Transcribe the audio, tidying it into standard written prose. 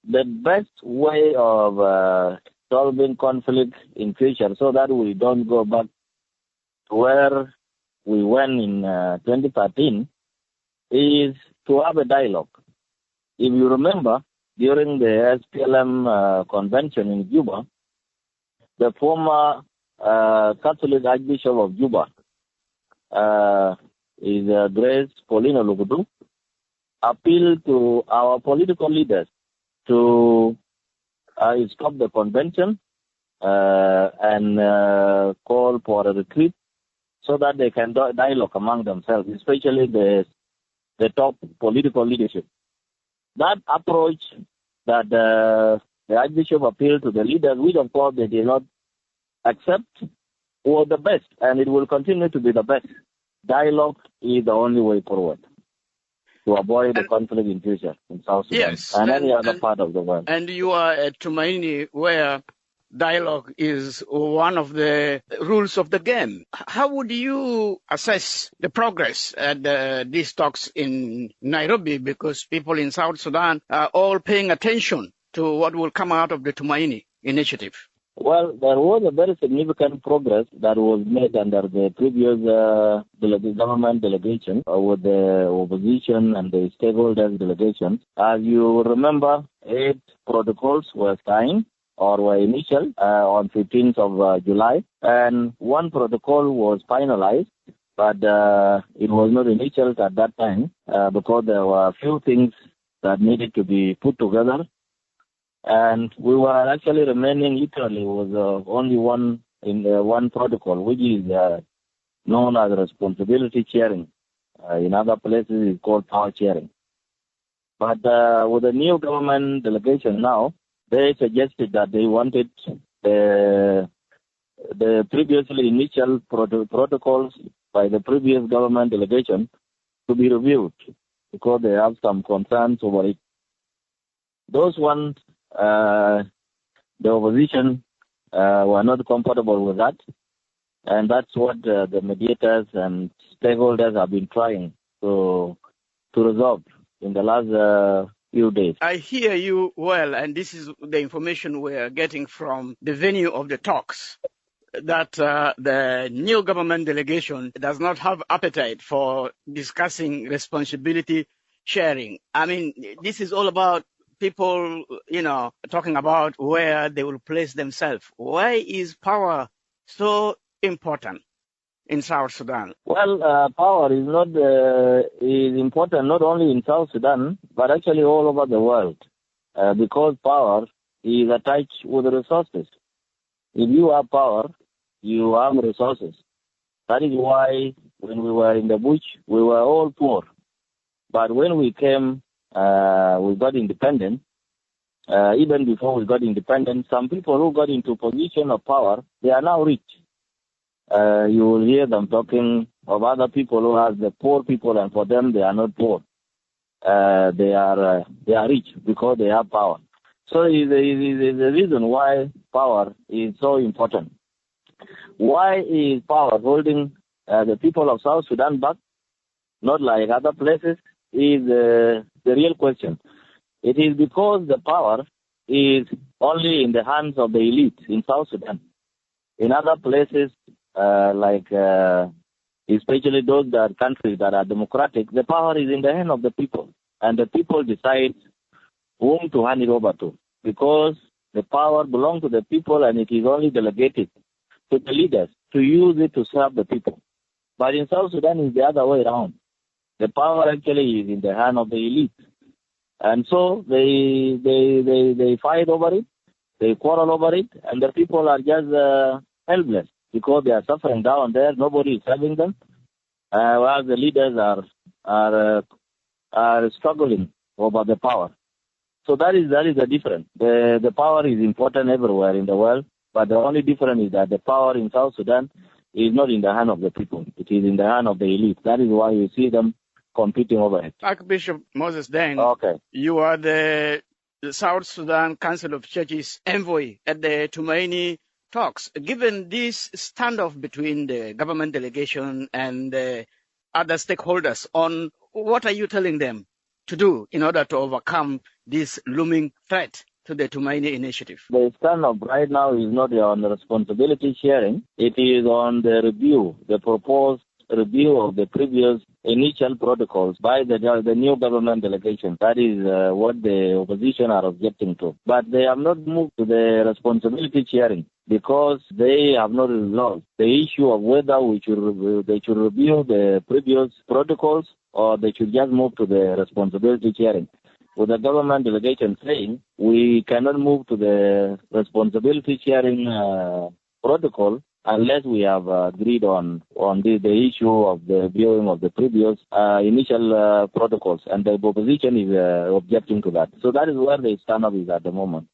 the best way of solving conflict in future so that we don't go back to where we went in 2013 is to have a dialogue. If you remember, during the SPLM convention in Juba, the former Catholic Archbishop of Juba, Grace Paulina Lugudu, appealed to our political leaders to stop the convention and call for a retreat so that they can dialogue among themselves, especially the top political leadership. That approach that the Archbishop appealed to the leaders, which of course they did not accept, was the best, and it will continue to be the best. Dialogue is the only way forward to avoid the conflict in future in South Sudan and any other part of the world. And you are at Tumaini, where dialogue is one of the rules of the game. How would you assess the progress at these talks in Nairobi? Because people in South Sudan are all paying attention to what will come out of the Tumaini initiative. Well, there was a very significant progress that was made under the previous government delegation with the opposition and the stakeholders delegation. As you remember, 8 protocols were signed or were initial on 15th of July, and 1 protocol was finalized, but it was not initial at that time because there were a few things that needed to be put together. And we were actually remaining literally was only one protocol, which is known as responsibility sharing. In other places, it's called power sharing. But with the new government delegation now, they suggested that they wanted the previously initial protocols by the previous government delegation to be reviewed because they have some concerns over it. Those ones, the opposition were not comfortable with that, and that's what the mediators and stakeholders have been trying to resolve in the last few days. I hear you well, and this is the information we're getting from the venue of the talks, that the new government delegation does not have appetite for discussing responsibility sharing. I mean, this is all about people, talking about where they will place themselves. Why is power so important in South Sudan? Well, power is important not only in South Sudan, but actually all over the world, because power is attached with resources. If you have power, you have resources. That is why when we were in the bush, we were all poor. But when we came, we got independent. Even before we got independent, some people who got into position of power, they are now rich. You will hear them talking of other people who are the poor people, and for them they are not poor. They are rich because they have power. So is the reason why power is so important. Why is power holding the people of South Sudan back, not like other places, is the real question. It is because the power is only in the hands of the elite in South Sudan. In other places, especially those countries that are democratic, the power is in the hand of the people, and the people decide whom to hand it over to, because the power belongs to the people and it is only delegated to the leaders to use it to serve the people. But in South Sudan, it's the other way around. The power actually is in the hand of the elite. And so they fight over it, they quarrel over it, and the people are just helpless because they are suffering down there. Nobody is helping them, while the leaders are struggling over the power. So that is the difference. The power is important everywhere in the world, but the only difference is that the power in South Sudan is not in the hand of the people. It is in the hand of the elite. That is why you see them competing over it. Archbishop Moses Deng, okay. You are the South Sudan Council of Churches envoy at the Tumaini talks. Given this standoff between the government delegation and the other stakeholders, on what are you telling them to do in order to overcome this looming threat to the Tumaini initiative? The stand-up right now is not on the responsibility sharing. It is on the review, the proposed review of the previous initial protocols by the new government delegation. That is what the opposition are objecting to. But they have not moved to the responsibility sharing because they have not resolved the issue of whether they should review the previous protocols or they should just move to the responsibility sharing. With the government delegation saying we cannot move to the responsibility sharing protocol unless we have agreed on the issue of the viewing of the previous initial protocols, and the opposition is objecting to that. So that is where the stand-up is at the moment.